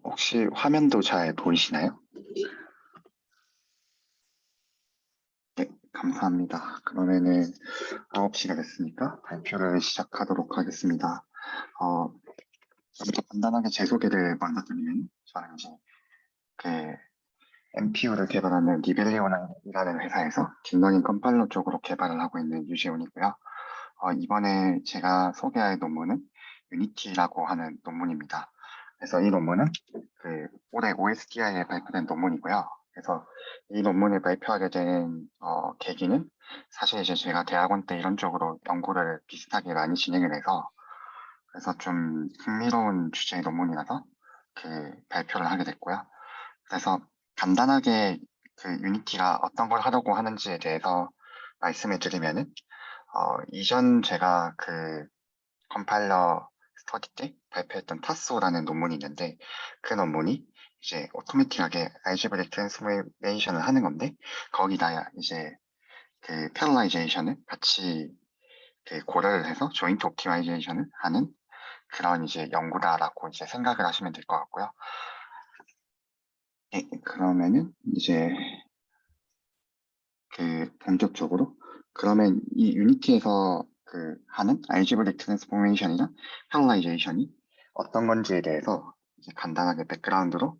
혹시 화면도 잘 보이시나요? 네, 감사합니다. 그러면은 9시가 됐으니까 발표를 시작하도록 하겠습니다. 어, 간단하게 제 소개를 먼저 드리면, 저는 이제 그 NPU를 개발하는 리벨리온이라는 회사에서 딥러닝 컴파일러 쪽으로 개발을 하고 있는 유지훈이고요. 이번에 제가 소개할 논문은 유니티라고 하는 논문입니다. 그래서 이 논문은 올해 OSDI에 발표된 논문이고요. 그래서 이 논문을 발표하게 된 계기는 사실 이제 제가 대학원 때 이런 쪽으로 연구를 비슷하게 많이 진행을 해서 그래서 좀 흥미로운 주제의 논문이라서 발표를 하게 됐고요. 그래서 간단하게 유니티가 어떤 걸 하려고 하는지에 대해서 말씀을 드리면은 이전 제가 컴파일러 스터디 때 발표했던 타소라는 논문이 있는데 그 논문이 이제 오토매틱하게 알제브릭 트랜스포메이션을 하는 건데 거기다 이제 패러라이제이션을 같이 고려를 해서 조인트 옵티마이제이션을 하는 그런 이제 연구다라고 이제 생각을 하시면 될 것 같고요. 네, 그러면은 이제 본격적으로 그러면 이 유니티에서 하는 알제브릭 트랜스포메이션이나 패러라이제이션이 어떤 건지에 대해서 이제 간단하게 백그라운드로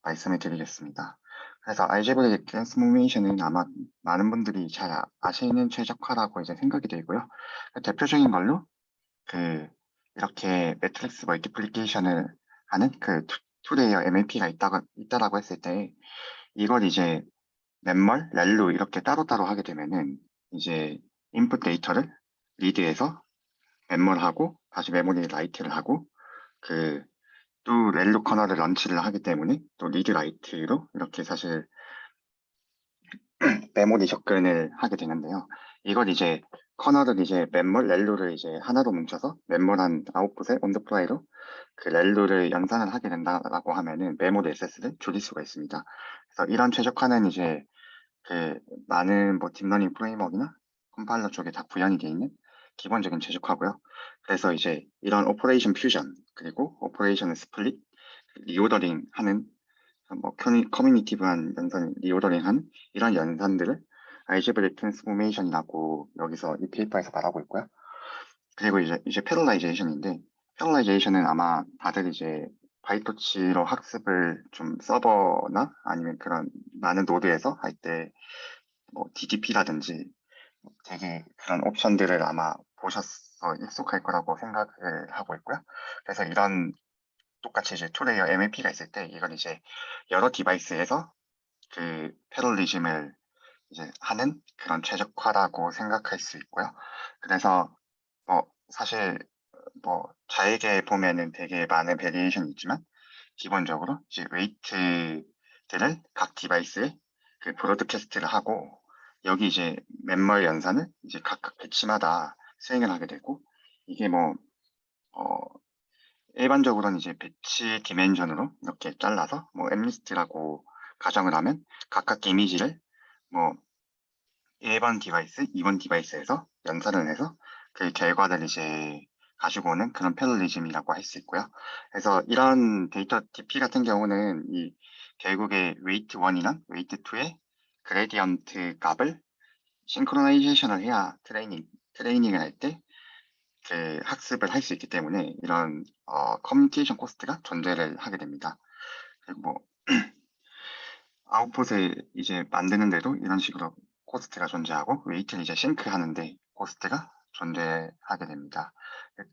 말씀을 드리겠습니다. 그래서 알제브릭 트랜스포메이션은 아마 많은 분들이 잘 아시는 최적화라고 이제 생각이 들고요. 대표적인 걸로 이렇게 매트릭스 멀티플리케이션을 하는 투레이어 MLP가 있다라고 했을 때 이걸 이제 mem멀, 렐로 이렇게 따로따로 하게 되면은 이제 인풋 데이터를 리드에서 mem멀하고 다시 메모리 라이트를 하고 또 렐로 커널을 런치를 하기 때문에 또 리드 라이트로 이렇게 사실 메모리 접근을 하게 되는데요. 이걸 이제 커널을 이제 멤멀, 렐로를 이제 하나로 뭉쳐서 멤멀한 아웃풋에 온더플라이로 렐로를 연산을 하게 된다라고 하면은 메모리 액세스를 줄일 수가 있습니다. 그래서 이런 최적화는 이제 많은 뭐 딥러닝 프레임워크나 컴파일러 쪽에 다 구현이 되어 있는 기본적인 최적화고요. 그래서 이제 이런 오퍼레이션 퓨전 그리고 오퍼레이션 스플릿, 리오더링 하는 뭐 커뮤니티브한 연산 리오더링 하는 이런 연산들을 알제브릭 트랜스포메이션이라고 여기서 이 페이퍼에서 말하고 있고요. 그리고 이제 패러라이제이션인데 패러라이제이션은 아마 다들 이제 바이토치로 학습을 좀 서버나 아니면 그런 많은 노드에서 할 때 뭐 DDP라든지 되게 그런 옵션들을 아마 보셔서 익숙할 거라고 생각을 하고 있고요. 그래서 이런 똑같이 이제 투레이어 MLP가 있을 때 이건 이제 여러 디바이스에서 패럴리즘을 이제 하는 그런 최적화라고 생각할 수 있고요. 그래서 뭐 사실 뭐 자에게 보면은 되게 많은 베리에이션이 있지만 기본적으로 이제 웨이트들을 각 디바이스에 브로드캐스트를 하고 여기 이제 멤멀 연산을 이제 각각 배치마다 수행을 하게 되고 이게 뭐 어, 일반적으로는 이제 배치 디멘전으로 이렇게 잘라서 뭐 엠리스트라고 가정을 하면 각각 이미지를 뭐 1번 디바이스, 2번 디바이스에서 연산을 해서 그 결과를 이제 가지고 오는 그런 패러리즘이라고 할 수 있고요. 그래서 이런 데이터 DP 같은 경우는 이 결국에 웨이트 1이나 웨이트 2의 그레디언트 값을 싱크로나이제이션을 해야 트레이닝을 할 때 학습을 할 수 있기 때문에 이런 커뮤니케이션 코스트가 존재를 하게 됩니다. 그리고 뭐 아웃풋을 이제 만드는데도 이런 식으로 코스트가 존재하고 웨이트를 이제 싱크하는데 코스트가 존재하게 됩니다.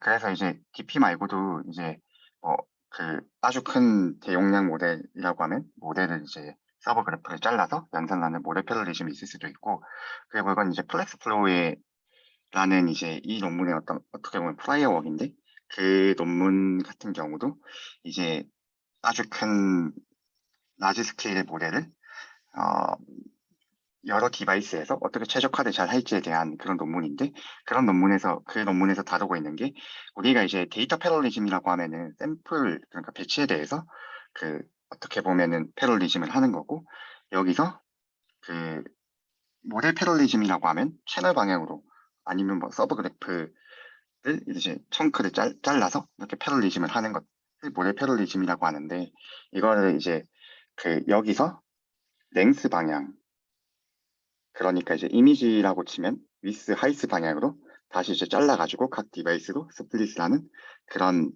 그래서 이제 DP 말고도 이제 뭐 아주 큰 대용량 모델이라고 하면 모델을 이제 서버 그래프를 잘라서 연산하는 모델 패러디즘이 있을 수도 있고 그리고 이건 이제 플렉스 플로우라는 이제 이 논문의 어떻게 보면 프라이어 웍인데 그 논문 같은 경우도 이제 아주 큰 라지 스케일의 모델을 어, 여러 디바이스에서 어떻게 최적화를 잘 할지에 대한 그런 논문인데 그 논문에서 다루고 있는 게 우리가 이제 데이터 패럴리즘이라고 하면은 샘플 그러니까 배치에 대해서 어떻게 보면은 패럴리즘을 하는 거고 여기서 그 모델 패럴리즘이라고 하면 채널 방향으로 아니면 뭐 서브 그래프를 이제 청크를 잘라서 이렇게 패럴리즘을 하는 것 모델 패러디즘이라고 하는데, 이거를 이제 여기서 랭스 방향, 그러니까 이제 이미지라고 치면 위스 하이스 방향으로 다시 이제 잘라가지고 각 디바이스로 스플릿을 하는 그런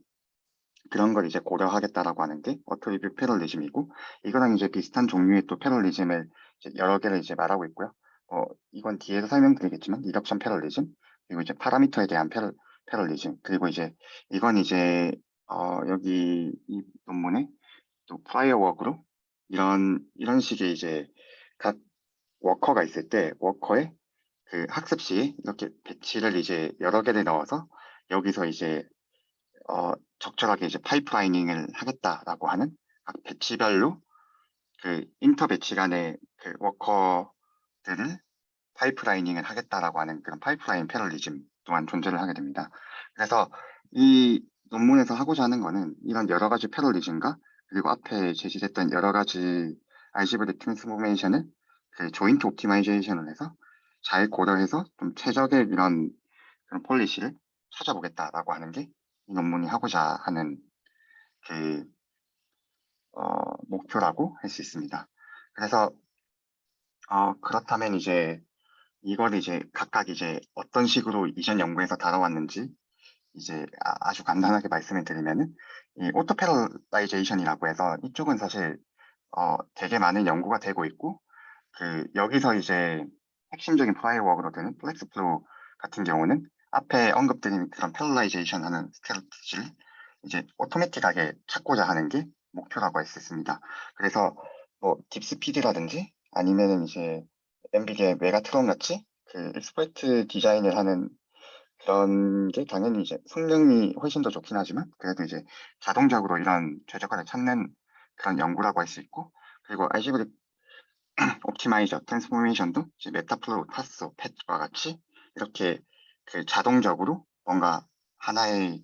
걸 이제 고려하겠다라고 하는 게 어트리뷰 패럴리즘이고, 이거랑 이제 비슷한 종류의 또 패럴리즘을 이제 여러 개를 이제 말하고 있고요. 이건 뒤에서 설명드리겠지만 리덕션 패럴리즘, 그리고 이제 파라미터에 대한 패럴리즘, 그리고 이제 이건 이제 여기 이 논문에 또 프라이어 워크로 이런 식의 이제 각 워커가 있을 때 워커의 그 학습 시에 이렇게 배치를 이제 여러 개를 넣어서 여기서 이제 적절하게 이제 파이프라이닝을 하겠다라고 하는 각 배치별로 그 인터 배치 간의 그 워커들을 파이프라이닝을 하겠다라고 하는 그런 파이프라인 패럴리즘 또한 존재를 하게 됩니다. 그래서 이 논문에서 하고자 하는 거는 이런 여러 가지 패럴리즘과 그리고 앞에 제시됐던 여러 가지 알지브릭 트랜스포메이션을 그 조인트 옵티마이제이션을 해서 잘 고려해서 좀 최적의 이런 그런 폴리시를 찾아보겠다라고 하는 게 이 논문이 하고자 하는 그 목표라고 할 수 있습니다. 그래서 그렇다면 이제 이걸 이제 각각 이제 어떤 식으로 이전 연구에서 다뤄왔는지 이제 아주 간단하게 말씀을 드리면은 이 오토 패러라이제이션이라고 해서 이쪽은 사실 되게 많은 연구가 되고 있고 여기서 이제 핵심적인 프라이워크로 되는 플렉스 플로우 같은 경우는 앞에 언급드린 그런 패러라이제이션 하는 스트래티지를 이제 오토매틱하게 찾고자 하는 게 목표라고 할 수 있습니다. 그래서 뭐 딥스피드라든지 아니면은 이제 엔비디아의 메가트론 같이 익스퍼트 디자인을 하는 그런 게 당연히 이제 성능이 훨씬 더 좋긴 하지만 그래도 이제 자동적으로 이런 최저가를 찾는 그런 연구라고 할 수 있고, 그리고 알지브릭 옵티마이저, 트랜스포메이션도 이제 메타플로우, 타소, 팻과 같이 이렇게 자동적으로 뭔가 하나의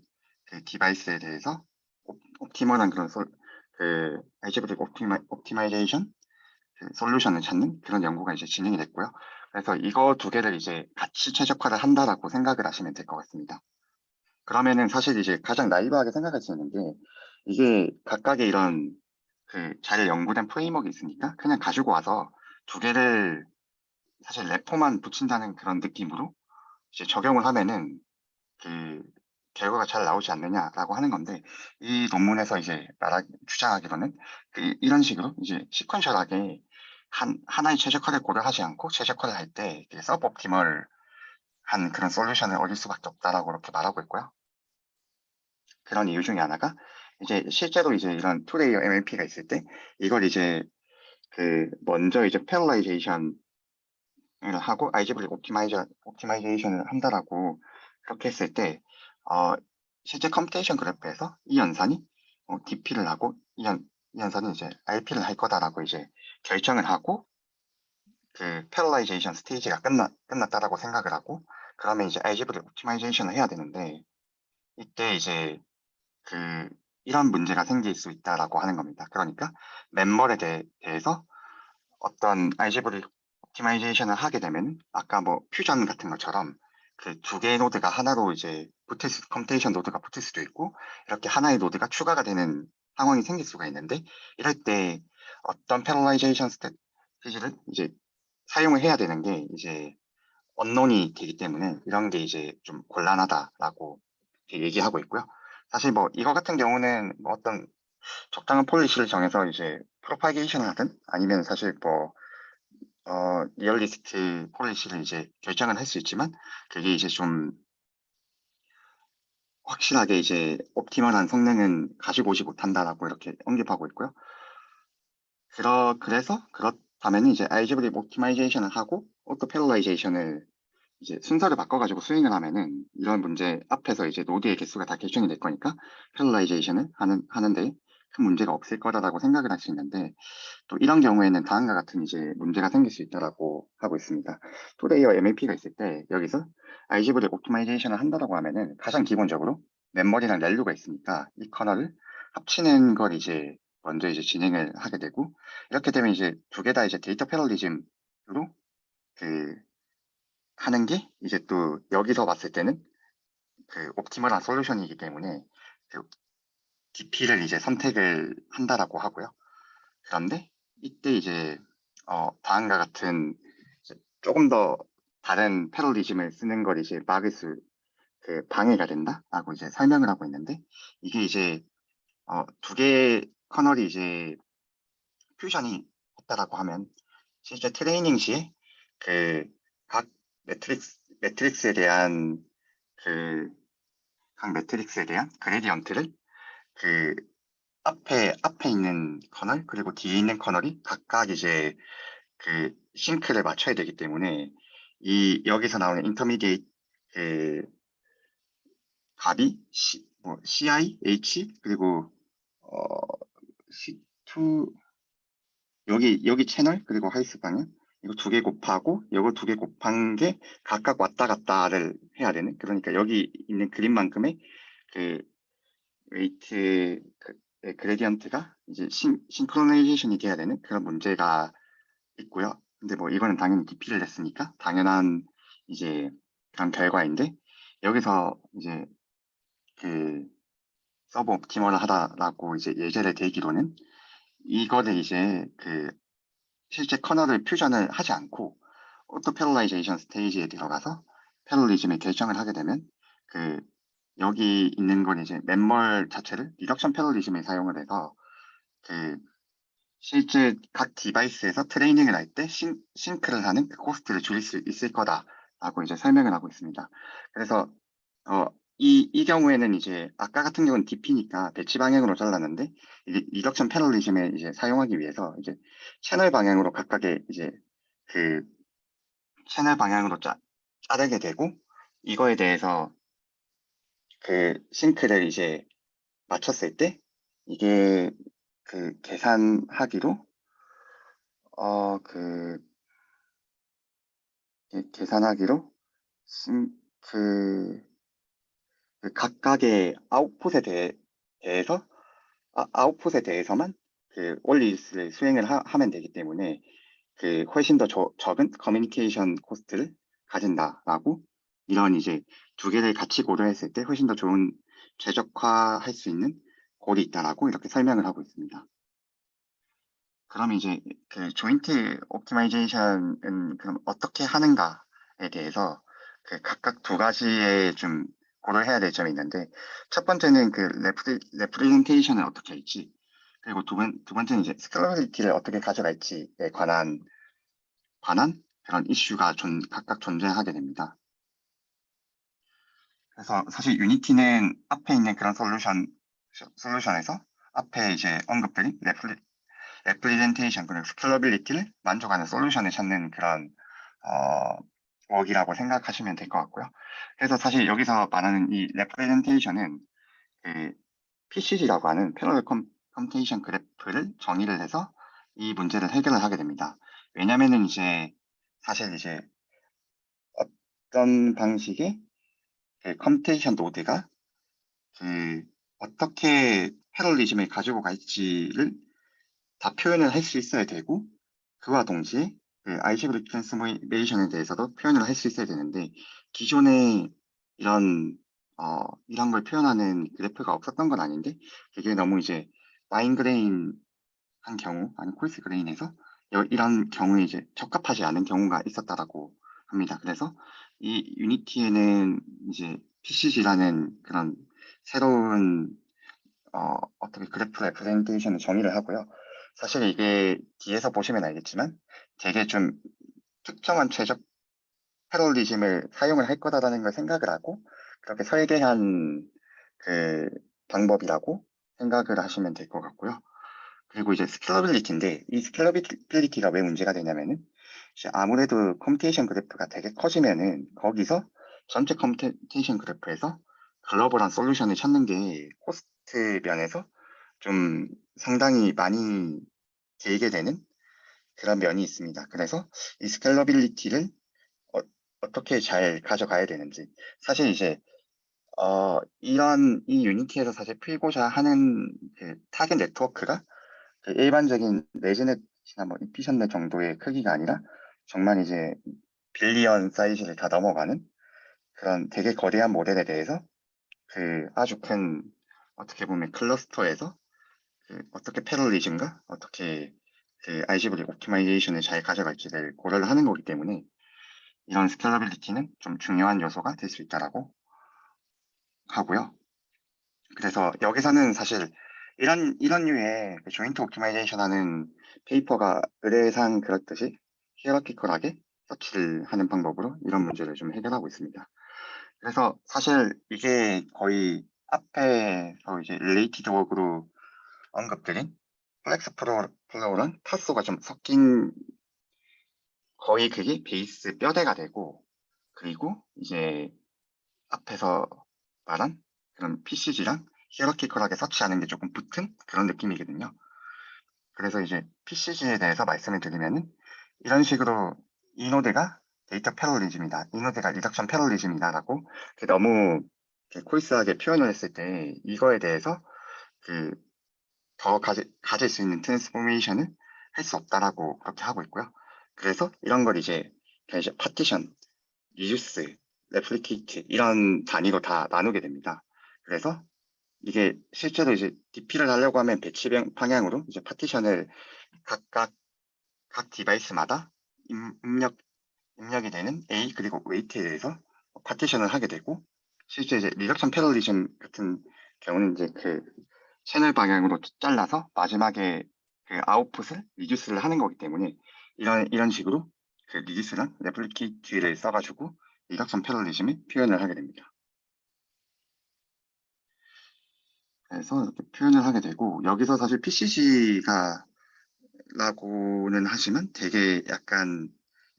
디바이스에 대해서 옵티멀한 그런 알지브릭 옵티마이제이션 솔루션을 찾는 그런 연구가 이제 진행이 됐고요. 그래서 이거 두 개를 이제 같이 최적화를 한다라고 생각을 하시면 될 것 같습니다. 그러면은 사실 이제 가장 나이브하게 생각할 수 있는 게 이게 각각의 이런 잘 연구된 프레임워크가 있으니까 그냥 가지고 와서 두 개를 사실 레포만 붙인다는 그런 느낌으로 이제 적용을 하면은 그 결과가 잘 나오지 않느냐라고 하는 건데, 이 논문에서 이제 주장하기로는 이런 식으로 이제 시퀀셜하게 하나의 최적화를 고려하지 않고 최적화를 할 때 서브 옵티멀 한 그런 솔루션을 얻을 수밖에 없다라고 이렇게 말하고 있고요. 그런 이유 중에 하나가 이제 실제로 이제 이런 투레이어 MLP가 있을 때 이걸 이제 먼저 이제 패러라이제이션을 하고 알제브릭 옵티마이제이션을 한다라고 그렇게 했을 때 실제 컴퓨테이션 그래프에서 이 연산이 DP를 하고 이 연산은 이제 RP를 할 거다라고 이제 결정을 하고 패러라이제이션 스테이지가 끝났다라고 생각을 하고, 그러면 이제 알제브릭 옵티마이제이션을 해야 되는데 이때 이제 이런 문제가 생길 수 있다라고 하는 겁니다. 그러니까 멤버에 대해서 어떤 알제브릭 옵티마이제이션을 하게 되면 아까 뭐 퓨전 같은 것처럼 두 개의 노드가 하나로 이제 컴퓨테이션 노드가 붙을 수도 있고 이렇게 하나의 노드가 추가가 되는 상황이 생길 수가 있는데, 이럴 때 어떤 패러라이제이션 스트래티지를 이제 사용을 해야 되는 게 이제 언론이 되기 때문에 이런 게 이제 좀 곤란하다라고 이렇게 얘기하고 있고요. 사실 뭐 이거 같은 경우는 뭐 어떤 적당한 폴리시를 정해서 이제 프로파게이션을 하든 아니면 사실 뭐 리얼리스트 폴리시를 이제 결정을 할 수 있지만 그게 이제 좀 확실하게 이제 옵티멀한 성능은 가지고 오지 못한다라고 이렇게 언급하고 있고요. 그래서 그렇다면 이제 알제브릭 옵티마이제이션을 하고 오토 패러라이제이션을 이제 순서를 바꿔가지고 스윙을 하면은 이런 문제 앞에서 이제 노드의 개수가 다 결정이 될 거니까 패러라이제이션을 하는데 큰 문제가 없을 거다라고 생각을 할 수 있는데, 또 이런 경우에는 다음과 같은 이제 문제가 생길 수 있다라고 하고 있습니다. 투레이어 MAP가 있을 때 여기서 알지브릭 옵티마이제이션을 한다라고 하면은 가장 기본적으로 멤버리랑 렐루가 있으니까 이 커널을 합치는 걸 이제 먼저 이제 진행을 하게 되고, 이렇게 되면 이제 두 개 다 이제 데이터 패러디즘으로 그 하는 게 이제 또 여기서 봤을 때는 옵티멀한 솔루션이기 때문에 DP를 이제 선택을 한다라고 하고요. 그런데 이때 이제 다음과 같은 이제 조금 더 다른 패러디즘을 쓰는 걸 이제 막을 수 방해가 된다라고 이제 설명을 하고 있는데 이게 이제 두 개의 커널이 이제 퓨전이 됐다라고 하면 실제 트레이닝 시에 그 각 매트릭스에 대한 그 각 매트릭스에 대한 그레디언트를 그 앞에 있는 커널 그리고 뒤에 있는 커널이 각각 이제 그 싱크를 맞춰야 되기 때문에 이 여기서 나오는 인터미디에이트 그 값이 CI, H 그리고 어, C2 여기 채널 그리고 하이스 방향 이거 두 개 곱하고 이거 두 개 곱한 게 각각 왔다 갔다를 해야 되는 그러니까 여기 있는 그림만큼의 그 웨이트 그레디언트가 이제 싱크로나이제이션이 돼야 되는 그런 문제가 있고요. 근데 뭐 이거는 당연히 DP를 냈으니까 당연한 이제 그런 결과인데 여기서 이제 그 서브 옵티머를 하다라고 이제 예제를 대기로는 이거를 이제 실제 커널을 퓨전을 하지 않고 오토 패러라이제이션 스테이지에 들어가서 패러리즘을 결정을 하게 되면 그 여기 있는 건 이제 멤멀 자체를 리덕션 패러리즘에 사용을 해서 그 실제 각 디바이스에서 트레이닝을 할 때 싱크를 하는 그 코스트를 줄일 수 있을 거다라고 이제 설명을 하고 있습니다. 그래서 어, 이 경우에는 이제 아까 같은 경우는 DP니까 배치 방향으로 잘랐는데 이게 리덕션 패러리즘에 이제 사용하기 위해서 이제 채널 방향으로 각각의 이제 그 채널 방향으로 자르게 되고 이거에 대해서 그 싱크를 이제 맞췄을 때 이게 계산하기로 그 계산하기로 싱, 그, 그 각각의 대해서 아웃풋에 대해서만 그 원리를 수행을 하면 되기 때문에 훨씬 더 적은 커뮤니케이션 코스트를 가진다라고 이런 이제 두 개를 같이 고려했을 때 훨씬 더 좋은 최적화할 수 있는 꼴이 있다라고 이렇게 설명을 하고 있습니다. 그럼 이제 조인트 옵티마이제이션은 그럼 어떻게 하는가에 대해서 각각 두 가지에 좀 고려해야 될 점이 있는데 첫 번째는 레프레젠테이션을 어떻게 할지 그리고 두 번째는 이제 스케일러빌리티를 어떻게 가져갈지에 관한 그런 이슈가 각각 존재하게 됩니다. 그래서 사실 유니티는 앞에 있는 그런 솔루션에서 앞에 이제 언급드린 레프리젠테이션 그리고 스케일러빌리티를 만족하는 솔루션을 찾는 그런 어, 웍이라고 생각하시면 될 것 같고요. 그래서 사실 여기서 말하는 이 레프리젠테이션은 PCG라고 하는 패러럴 컴퓨테이션 그래프를 정의를 해서 이 문제를 해결을 하게 됩니다. 왜냐면은 이제 사실 이제 어떤 방식의 컴퓨테이션 노드가 어떻게 패러리즘을 가지고 갈지를 다 표현을 할 수 있어야 되고 그와 동시에 알제브릭 트랜스포메이션에 대해서도 표현을 할 수 있어야 되는데 기존에 이런 이런 걸 표현하는 그래프가 없었던 건 아닌데 그게 너무 이제 파인 그레인 한 경우 아니면 콜스 그레인에서 이런 경우에 이제 적합하지 않은 경우가 있었다라고 합니다. 그래서 이 유니티에는 이제 PCG라는 그런 새로운 어떻게 그래프 레프레젠테이션을 정의를 하고요. 사실 이게 뒤에서 보시면 알겠지만 되게 좀 특정한 최적 패러디즘을 사용을 할 거다라는 걸 생각을 하고 그렇게 설계한 그 방법이라고 생각을 하시면 될 것 같고요. 그리고 이제 스케일러빌리티인데 이 스케일러빌리티가 왜 문제가 되냐면은 이제 아무래도 컴퓨테이션 그래프가 되게 커지면은 거기서 전체 컴퓨테이션 그래프에서 글로벌한 솔루션을 찾는 게 코스트 면에서 좀 상당히 많이 들게 되는 그런 면이 있습니다. 그래서 이 스케일러빌리티를 어떻게 잘 가져가야 되는지 사실 이제 이 유니티에서 사실 풀고자 하는 타겟 네트워크가 일반적인 레즈넷이나 뭐 이피션넷 정도의 크기가 아니라 정말 이제 빌리언 사이즈를 다 넘어가는 그런 되게 거대한 모델에 대해서 아주 큰 어떻게 보면 클러스터에서 어떻게 패럴리즘과 어떻게 알제브릭 옵티마이제이션을 잘 가져갈지를 고려를 하는 거기 때문에 이런 스케일러빌리티는 좀 중요한 요소가 될 수 있다라고 하고요. 그래서 여기서는 사실 이런 류의 조인트 옵티마이제이션 하는 페이퍼가 의뢰상 그렇듯이 히에라키컬하게 서치를 하는 방법으로 이런 문제를 좀 해결하고 있습니다. 그래서 사실 이게 거의 앞에서 이제 릴레이티드 워크로 언급드린 플렉스 플로우랑 타소가 좀 섞인 거의 그게 베이스 뼈대가 되고, 그리고 이제 앞에서 말한 그런 PCG랑 히에라키컬하게 서치하는 게 조금 붙은 그런 느낌이거든요. 그래서 이제 PCG에 대해서 말씀을 드리면은 이런 식으로 이 노드가 데이터 패럴리즘이다, 이 노드가 리덕션 패럴리즘이다라고 너무 코이스하게 표현을 했을 때 이거에 대해서 더 가질 수 있는 트랜스포메이션을 할 수 없다라고 그렇게 하고 있고요. 그래서 이런 걸 이제 파티션, 리듀스, 레플리케이트 이런 단위로 다 나누게 됩니다. 그래서 이게 실제로 이제 DP를 하려고 하면 배치 방향으로 이제 파티션을 각 디바이스마다 입력이 되는 A 그리고 웨이트에 대해서 파티션을 하게 되고, 실제 이제 리덕션 패럴리즘 같은 경우는 이제 채널 방향으로 잘라서 마지막에 아웃풋을 리듀스를 하는 거기 때문에 이런 식으로 리듀스랑 레플리케이트를 써가지고 리덕션 패럴리즘을 표현을 하게 됩니다. 그래서 이렇게 표현을 하게 되고, 여기서 사실 PCG가 라고는 하지만 되게 약간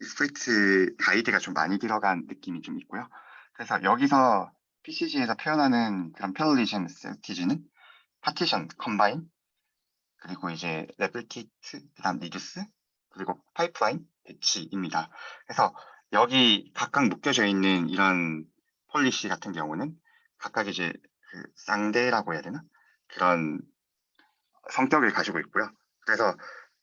익스프레이트 가이드가 좀 많이 들어간 느낌이 좀 있고요. 그래서 여기서 PCG에서 표현하는 그런 패럴리즘 스트래티지는 파티션, 컴바인, 그리고 이제 레플리케이트, 그다음 리듀스, 그리고 파이프라인, 배치입니다. 그래서 여기 각각 묶여져 있는 이런 폴리시 같은 경우는 각각 이제 쌍대라고 해야 되나? 그런 성격을 가지고 있고요. 그래서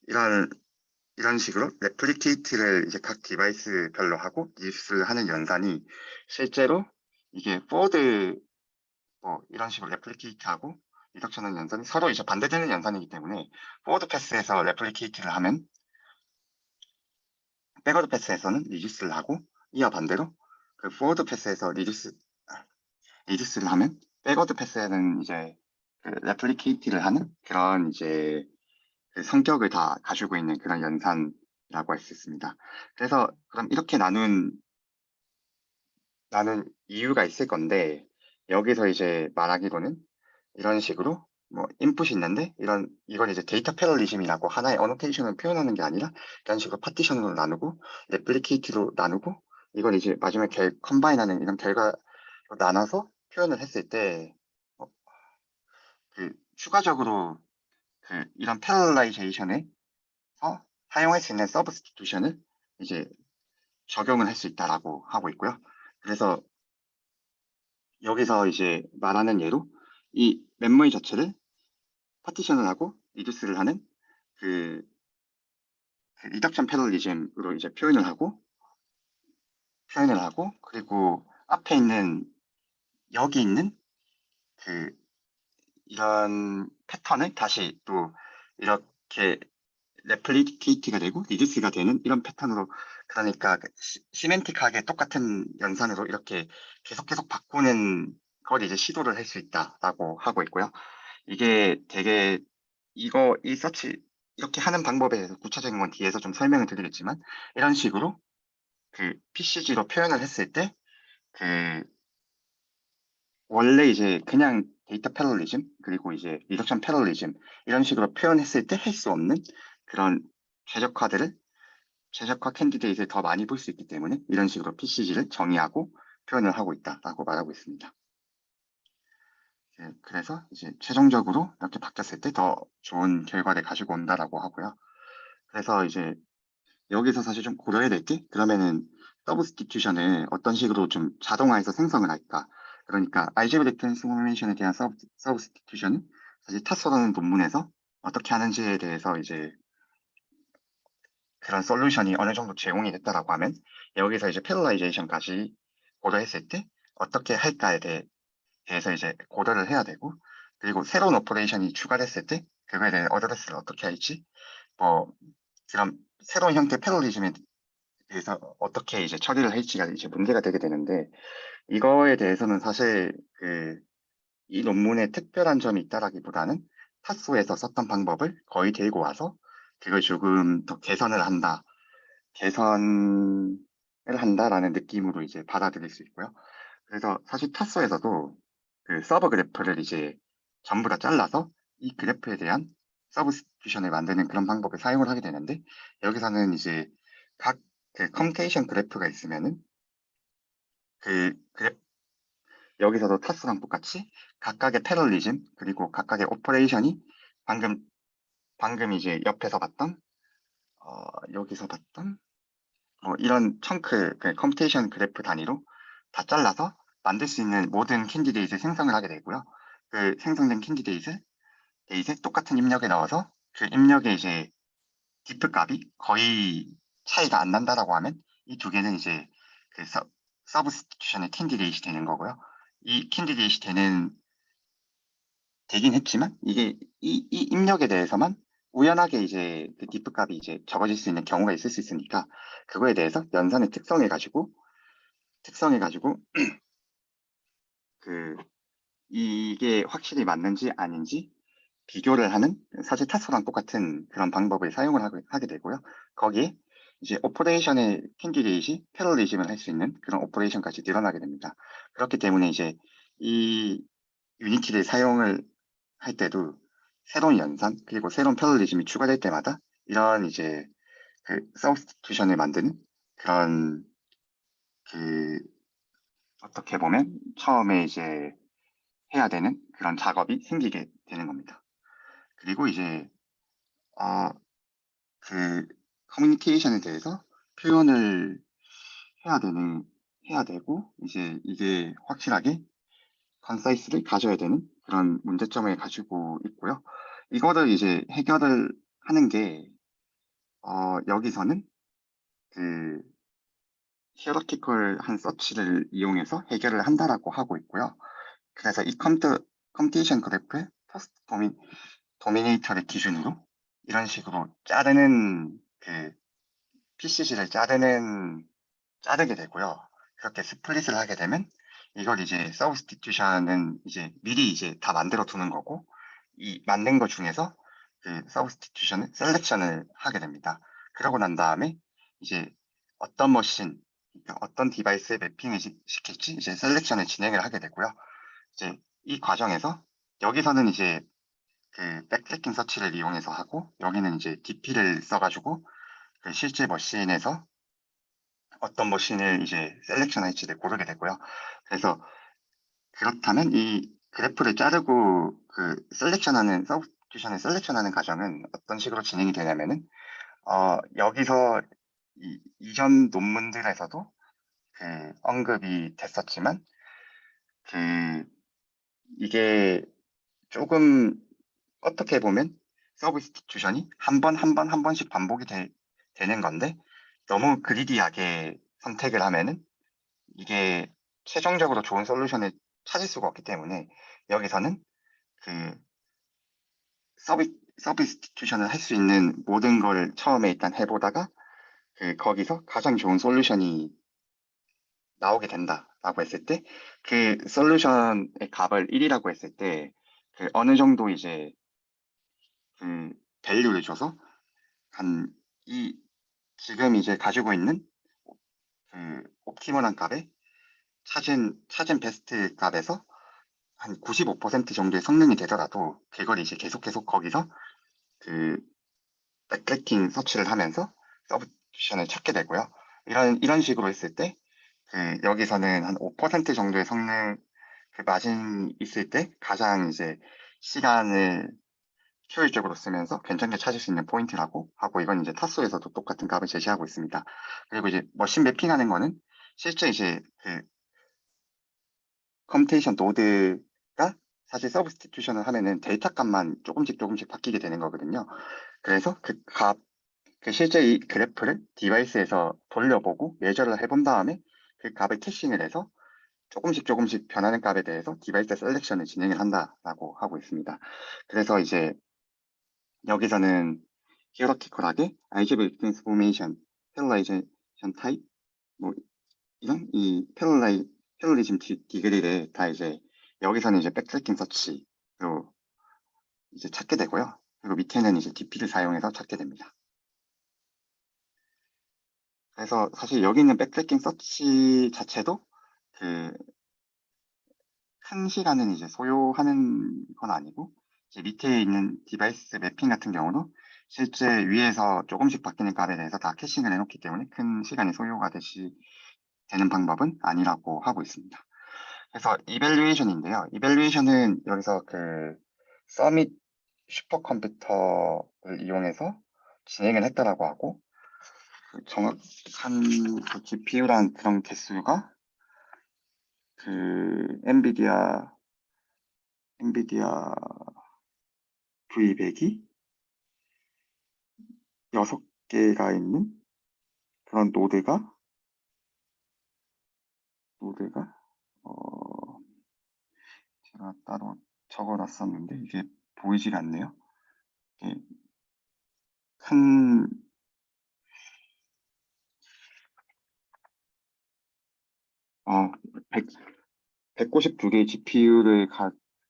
이런 식으로 레플리케이트를 이제 각 디바이스별로 하고 리듀스를 하는 연산이 실제로 이게 포워드 이런 식으로 레플리케이트하고 리덕션하는 연산이 서로 이제 반대되는 연산이기 때문에 포워드 패스에서 레플리케이트를 하면 백워드 패스에서는 리듀스를 하고, 이와 반대로 포워드 패스에서 리듀스를 하면 백워드 패스에는 이제 레플리케이트를 하는 그런 이제 성격을 다 가지고 있는 그런 연산이라고 할 수 있습니다. 그래서 그럼 이렇게 나눈 이유가 있을 건데, 여기서 이제 말하기로는 이런 식으로 뭐 인풋이 있는데 이건 이제 데이터 패럴리즘이라고 하나의 어노테이션을 표현하는 게 아니라 이런 식으로 파티션으로 나누고 레플리케이트로 나누고 이걸 이제 마지막에 컴바인하는 이런 결과로 나눠서 표현을 했을 때 어, 추가적으로 이런 패럴라이제이션에 사용할 수 있는 서브스티튜션을 이제 적용을 할 수 있다라고 하고 있고요. 그래서 여기서 이제 말하는 예로 이 메모리 자체를 파티션을 하고 리듀스를 하는 그, 리덕션 패럴리즘으로 이제 표현을 하고, 그리고 앞에 있는 여기 있는 그 이런 패턴을 다시 또 이렇게 레플리케이트가 되고 리듀스가 되는 이런 패턴으로, 그러니까 시멘틱하게 똑같은 연산으로 이렇게 계속 바꾸는 걸 이제 시도를 할 수 있다라고 하고 있고요. 이게 되게 이 서치 이렇게 하는 방법에 대해서 구체적인 건 뒤에서 좀 설명을 드리겠지만, 이런 식으로 PCG로 표현을 했을 때 원래 이제 그냥 데이터 패럴리즘 그리고 이제 리덕션 패럴리즘 이런 식으로 표현했을 때 할 수 없는 그런 최적화 캔디데이트를 더 많이 볼 수 있기 때문에 이런 식으로 PCG를 정의하고 표현을 하고 있다라고 말하고 있습니다. 그래서 이제 최종적으로 이렇게 바뀌었을 때 더 좋은 결과를 가지고 온다라고 하고요. 그래서 이제 여기서 사실 좀 고려해야 될 게, 그러면은 서브스티튜션을 어떤 식으로 좀 자동화해서 생성을 할까? 그러니까 알제브릭 트랜스포메이션에 대한 서브스티튜션은 사실 탔소라는 논문에서 어떻게 하는지에 대해서 이제 그런 솔루션이 어느 정도 제공이 됐다라고 하면, 여기서 이제 패럴라이제이션까지 고려했을 때 어떻게 할까에 대해서 이제 고려를 해야 되고, 그리고 새로운 오퍼레이션이 추가됐을 때 그거에 대한 어드레스를 어떻게 할지, 뭐 그런 새로운 형태의 패러디즘에 대해서 어떻게 이제 처리를 할지가 이제 문제가 되게 되는데, 이거에 대해서는 사실 이 논문에 특별한 점이 있다라기보다는 타소에서 썼던 방법을 거의 데리고 와서 그걸 조금 더 개선을 한다라는 느낌으로 이제 받아들일 수 있고요. 그래서 사실 타소에서도 그 서브 그래프를 이제 전부 다 잘라서 이 그래프에 대한 서브스티튜션을 만드는 그런 방법을 사용을 하게 되는데, 여기서는 이제 각 컴퓨테이션 그래프가 있으면은 그 그래프 여기서도 타수랑 똑같이 각각의 패럴리즘 그리고 각각의 오퍼레이션이 방금 이제 옆에서 봤던 여기서 봤던 이런 청크 컴퓨테이션 그래프 단위로 다 잘라서 만들 수 있는 모든 캔디데이트를 생성을 하게 되고요. 그 생성된 캔디데이트에 똑같은 입력에 넣어서 그 입력에 이제 디프 값이 거의 차이가 안 난다라고 하면 이 두 개는 이제 그 서브스티튜션의 캔디데이트이 되는 거고요. 이 캔디데이트이 되긴 했지만 이게 이 입력에 대해서만 우연하게 이제 그 디프 값이 이제 적어질 수 있는 경우가 있을 수 있으니까, 그거에 대해서 연산을 특성해 가지고 그 이게 확실히 맞는지 아닌지 비교를 하는, 사실 타소랑 똑같은 그런 방법을 사용을 하게 되고요. 거기에 이제 오퍼레이션의 캔디데이트이 패러리즘을 할 수 있는 그런 오퍼레이션까지 늘어나게 됩니다. 그렇기 때문에 이제 이 유니티를 사용을 할 때도 새로운 연산 그리고 새로운 패러리즘이 추가될 때마다 이런 이제 그 서브스티튜션을 만드는 그런 그 어떻게 보면 처음에 이제 해야 되는 그런 작업이 생기게 되는 겁니다. 그리고 이제 어, 그 커뮤니케이션에 대해서 표현을 해야 되고 이제 이게 확실하게 컨사이스를 가져야 되는 그런 문제점을 가지고 있고요. 이거를 이제 해결을 하는 게 여기서는 그 히어라키컬한 서치를 이용해서 해결을 한다라고 하고 있고요. 그래서 이 컴퓨테이션 그래프의 퍼스트 도미네이터를 기준으로 이런 식으로 자르는 PCC를 자르게 되고요. 그렇게 스플릿을 하게 되면 이걸 이제 서브스티튜션은 이제 미리 이제 다 만들어 두는 거고, 이 만든 것 중에서 그 서브스티튜션을 셀렉션을 하게 됩니다. 그러고 난 다음에 이제 어떤 머신, 그러니까 어떤 디바이스에 매핑을 시킬지 이제 셀렉션을 진행을 하게 되고요. 이제 이 과정에서 여기서는 이제 그 백트래킹 서치를 이용해서 하고, 여기는 이제 DP를 써가지고 그 실제 머신에서 어떤 머신을 이제 셀렉션 할지를 고르게 되고요. 그래서 그렇다면 이 그래프를 자르고 서브스티튜션을 셀렉션하는 과정은 어떤 식으로 진행이 되냐면은 여기서 이전 논문들에서도 언급이 됐었지만 그 이게 조금 어떻게 보면 서브스티튜션이 한 번씩 반복이 되는 건데, 너무 그리디하게 선택을 하면은 이게 최종적으로 좋은 솔루션을 찾을 수가 없기 때문에, 여기서는 그 서브스티튜션을 할 수 있는 모든 걸 처음에 일단 해보다가 거기서 가장 좋은 솔루션이 나오게 된다라고 했을 때, 그 솔루션의 값을 1이라고 했을 때 어느 정도 이제 그 밸류를 줘서 한 이 지금 이제 가지고 있는 옵티멀한 값에 찾은 베스트 값에서 한 95% 정도의 성능이 되더라도 그걸 이제 계속 거기서 그 백트래킹 서치를 하면서 서브스티튜션을 찾게 되고요. 이런 식으로 했을 때 여기서는 한 5% 정도의 성능 마진이 있을 때 가장 이제 시간을 효율적으로 쓰면서 괜찮게 찾을 수 있는 포인트라고 하고, 이건 이제 타소에서도 똑같은 값을 제시하고 있습니다. 그리고 이제 머신 매핑하는 거는 실제 이제 컴퓨테이션 노드가 사실 서브스티튜션을 하면은 데이터 값만 조금씩 바뀌게 되는 거거든요. 그래서 실제 이 그래프를 디바이스에서 돌려보고 매저를 해본 다음에 그 값을 캐싱을 해서 조금씩 변하는 값에 대해서 디바이스 셀렉션을 진행을 한다라고 하고 있습니다. 그래서 이제 여기서는 히어로티컬하게 알제브릭 트랜스포메이션, 패러라이제이션 타입, 뭐 이런 이 패러리즘 디그리를 다 이제 여기서는 이제 백트래킹 서치로 이제 찾게 되고요. 그리고 밑에는 이제 DP를 사용해서 찾게 됩니다. 그래서 사실 여기 있는 백트래킹 서치 자체도 그 큰 시간은 이제 소요하는 건 아니고 이제 밑에 있는 디바이스 매핑 같은 경우도 실제 위에서 조금씩 바뀌는 값에 대해서 다 캐싱을 해놓기 때문에 큰 시간이 소요가 되는 방법은 아니라고 하고 있습니다. 그래서 이밸류에이션인데요. 이밸류에이션은 여기서 그 서밋 슈퍼컴퓨터를 이용해서 진행을 했다라고 하고 그 정확한 그 GPU란 그런 개수가 그 엔비디아 V100이 6개가 있는 그런 노드가 제가 따로 적어놨었는데 이게 보이지가 않네요. 이게 큰 192개의 GPU를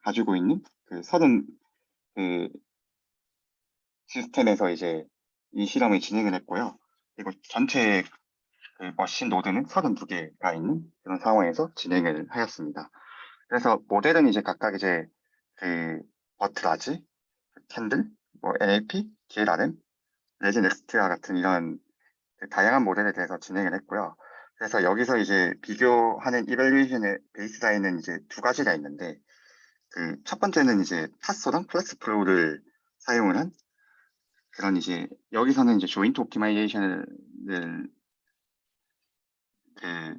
가지고 있는 그 30그 시스템에서 이제 이 실험을 진행을 했고요. 그리고 전체 그 머신 노드는 32개가 있는 그런 상황에서 진행을 하였습니다. 그래서 모델은 이제 각각 이제 그 버트라지, 캔들, 뭐 NLP, GLRM, 레진엑스트와 같은 이런 그 다양한 모델에 대해서 진행을 했고요. 그래서 여기서 이제 비교하는 이밸류에이션의 베이스라인은 이제 두 가지가 있는데 그 첫 번째는 이제 파소랑 플렉스 프로를 사용을 한 그런 이제 여기서는 이제 조인트 옵티마이제이션을 그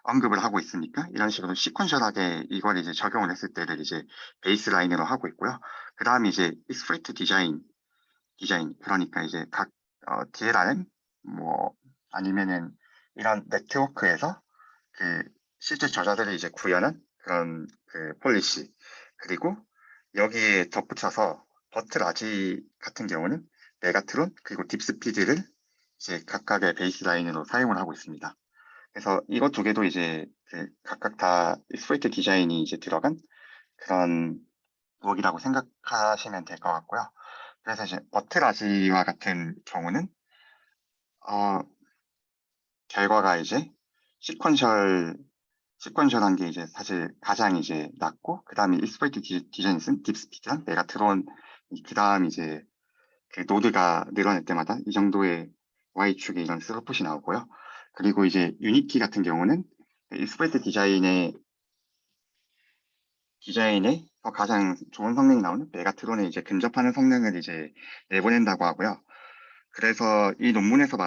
언급을 하고 있으니까 이런 식으로 시퀀셜하게 이걸 이제 적용을 했을 때를 이제 베이스라인으로 하고 있고요. 그 다음에 이제 익스프레이트 디자인 그러니까 이제 각 DLRM 뭐 아니면은 이런 네트워크에서 그 실제 저자들이 이제 구현한 그런 그 폴리시 그리고 여기에 덧붙여서 버트라지 같은 경우는 메가트론 그리고 딥스피드를 이제 각각의 베이스라인으로 사용을 하고 있습니다. 그래서 이것 두 개도 이제 그 각각 다 익스프레이트 디자인이 이제 들어간 그런 부엌이라고 생각하시면 될 것 같고요. 그래서 이제 버트라지와 같은 경우는 어, 결과가 이제 시퀀셜한 게 이제 사실 가장 이제 낮고 그 다음에 익스프레이트 디자인을 쓴 딥스피드랑 메가트론 그 다음 이제 그 노드가 늘어날 때마다 이 정도의 Y축에 이런 스로풋이 나오고요. 그리고 이제 유니티 같은 경우는 익스프레이트 디자인에 가장 좋은 성능이 나오는 메가트론에 이제 근접하는 성능을 이제 내보낸다고 하고요. 그래서 이 논문에서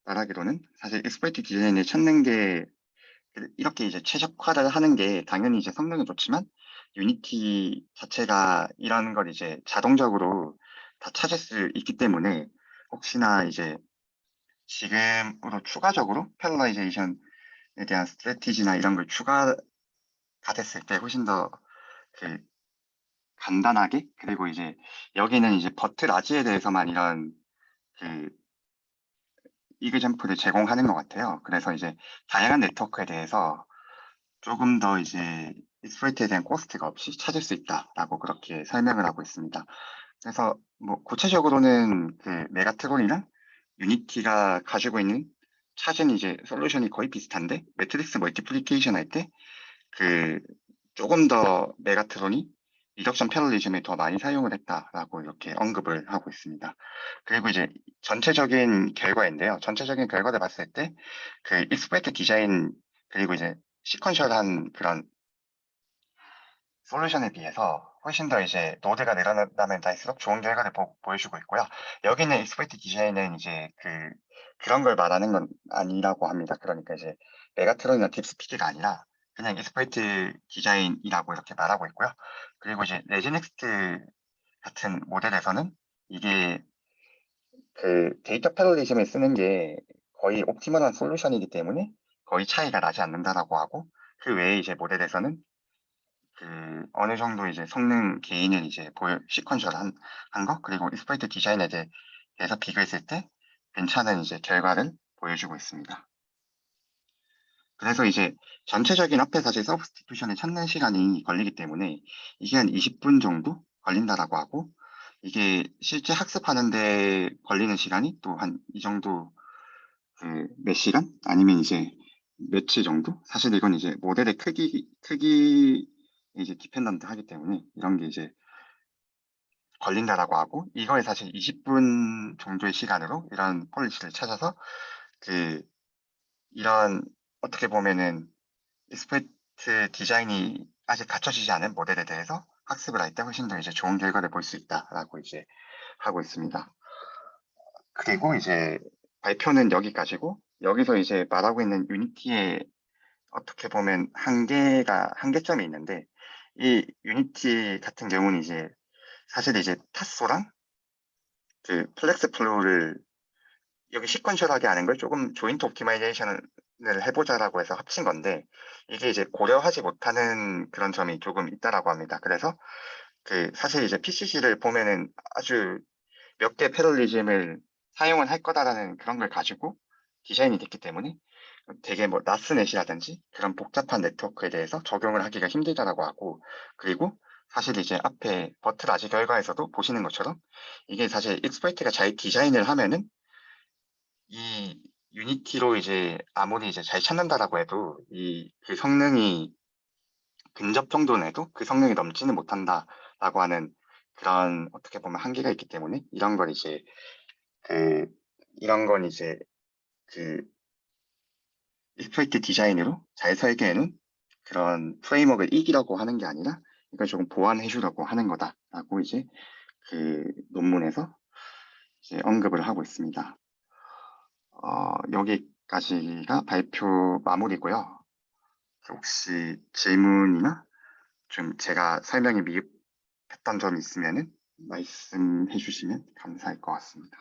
말하기로는 사실 익스프레이트 디자인을 찾는 게 이렇게 이제 최적화를 하는 게 당연히 이제 성능은 좋지만 유니티 자체가 이런 걸 이제 자동적으로 다 찾을 수 있기 때문에 혹시나 이제 지금으로 추가적으로 패러라이제이션에 대한 스트래티지나 이런 걸 추가가 됐을 때 훨씬 더 그 간단하게 그리고 이제 여기는 이제 버트 라지에 대해서만 이런 그 이그점프를 제공하는 것 같아요. 그래서 이제 다양한 네트워크에 대해서 조금 더 이제 익스플로이트에 대한 코스트가 없이 찾을 수 있다라고 그렇게 설명을 하고 있습니다. 그래서 뭐 구체적으로는 그 메가트론이랑 유니티가 가지고 있는 찾은 이제 솔루션이 거의 비슷한데 매트릭스 멀티플리케이션 할 때 그 조금 더 메가트론이 리덕션 패러리즘에 더 많이 사용을 했다라고 이렇게 언급을 하고 있습니다. 그리고 이제 전체적인 결과인데요. 전체적인 결과를 봤을 때 그 익스프레이트 디자인 그리고 이제 시퀀셜한 그런 솔루션에 비해서 훨씬 더 이제 노드가 늘어나면 날수록 좋은 결과를 보여주고 있고요. 여기는 익스프레이트 디자인은 이제 그런 걸 말하는 건 아니라고 합니다. 그러니까 이제 메가트론이나 딥스피드가 아니라 그냥 익스프레이트 디자인이라고 이렇게 말하고 있고요. 그리고 이제 레지넥스트 같은 모델에서는 이게 그 데이터 패러디즘을 쓰는 게 거의 옵티멀한 솔루션이기 때문에 거의 차이가 나지 않는다라고 하고 그 외에 이제 모델에서는 그 어느 정도 이제 성능 개인을 이제 시퀀셜 한 거, 그리고 익스플로이트 디자인에 대해서 비교했을 때 괜찮은 이제 결과를 보여주고 있습니다. 그래서 이제 전체적인 앞에 사실 서브스티튜션을 찾는 시간이 걸리기 때문에 이게 한 20분 정도 걸린다라고 하고, 이게 실제 학습하는데 걸리는 시간이 또 한 이 정도, 그 몇 시간 아니면 이제 며칠 정도? 사실 이건 이제 모델의 크기 이제 디펜던트 하기 때문에 이런 게 이제 걸린다라고 하고, 이거에 사실 20분 정도의 시간으로 이런 폴리시를 찾아서 그 이런, 어떻게 보면은 익스퍼트 디자인이 아직 갖춰지지 않은 모델에 대해서 학습을 할 때 훨씬 더 이제 좋은 결과를 볼 수 있다라고 이제 하고 있습니다. 그리고 이제 발표는 여기까지고, 여기서 이제 말하고 있는 유니티의 어떻게 보면 한계점이 있는데, 이 유니티 같은 경우는 이제 사실 이제 탓소랑 그 플렉스 플로우를 여기 시퀀셜하게 하는 걸 조금 조인트 옵티마이제이션을 해보자라고 해서 합친 건데, 이게 이제 고려하지 못하는 그런 점이 조금 있다라고 합니다. 그래서 그 사실 이제 PCC를 보면은 아주 몇 개 패럴리즘을 사용을 할 거다라는 그런 걸 가지고 디자인이 됐기 때문에 되게 뭐 나스넷이라든지 그런 복잡한 네트워크에 대해서 적용을 하기가 힘들다라고 하고, 그리고 사실 이제 앞에 버트라지 결과에서도 보시는 것처럼 이게 사실 익스플로이트가 잘 디자인을 하면은 이 유니티로 이제 아무리 이제 잘 찾는다라고 해도 그 성능이 근접 정도는 해도 그 성능이 넘지는 못한다라고 하는 그런, 어떻게 보면 한계가 있기 때문에 이런 걸 이제 그 이런 건 이제 그 익스플로이트 디자인으로 잘 설계해놓은 그런 프레임워크를 이기려고 하는 게 아니라 이걸 조금 보완해 주려고 하는 거다라고 이제 그 논문에서 이제 언급을 하고 있습니다. 여기까지가 발표 마무리고요. 혹시 질문이나 좀 제가 설명이 미흡했던 점이 있으면은 말씀해 주시면 감사할 것 같습니다.